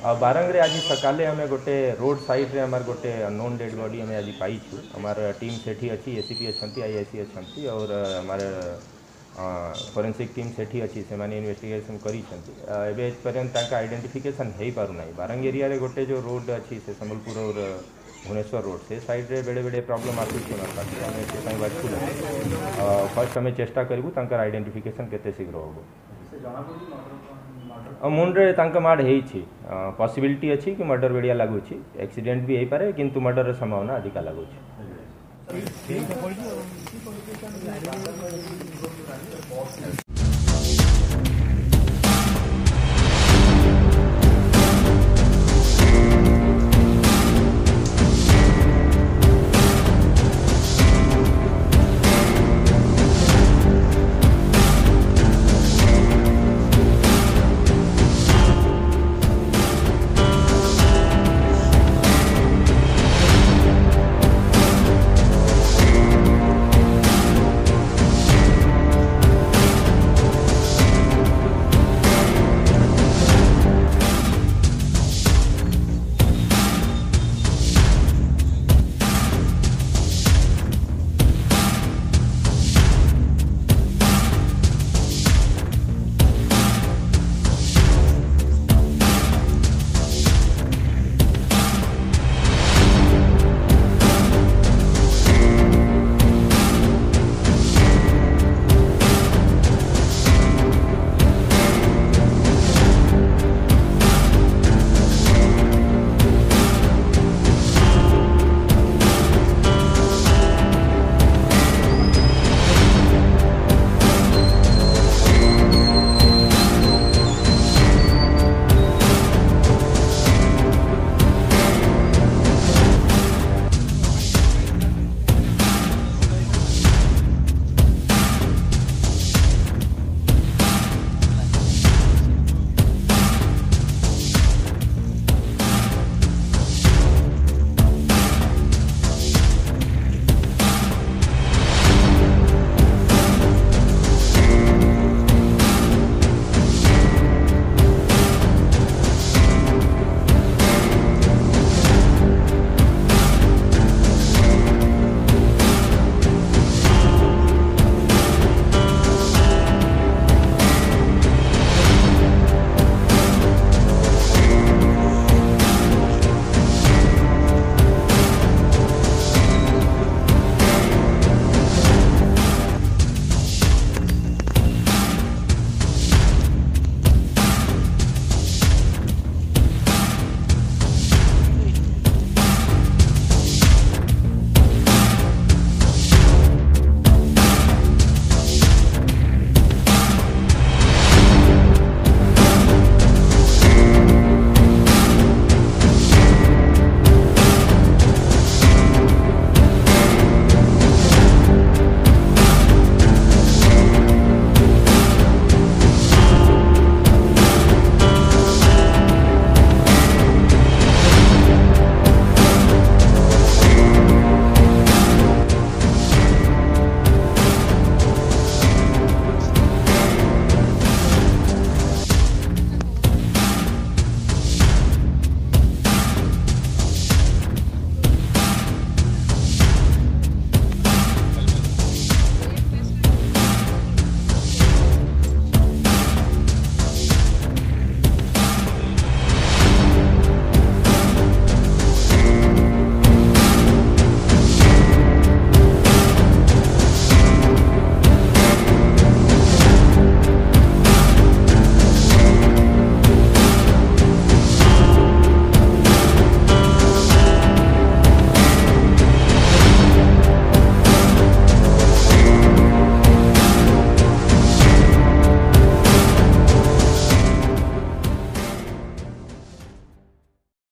बारंग आज सकाले आम गोटे रोड साइड रे आमार गोटे अननोन डेड बॉडी आम आज पाइछु। आमार टीम सेठी अच्छी एसीपी अच्छा आईआईसी अच्छा और आमार फोरेंसिक टीम सेठी अच्छी से माने इन्वेस्टिगेशन करपर्यंत आइडेंटिफिकेशन हो पारना। बारंग एरिया रे गोटे जो रोड अच्छी से संबलपुर और भुवनेश्वर रोड से साइड रे बेड़े बेड़े प्रॉब्लम आसूँ फर्स्ट आम चेष्टा करूँ आइडेंटिफिकेशन केते शीघ्र हम मुंड्रे माड़ हो पॉसिबिलिटी अच्छी कि मर्डर बेड़िया लगुच एक्सीडेंट भी हो पारे किंतु मर्डर संभावना अधिका लगुच।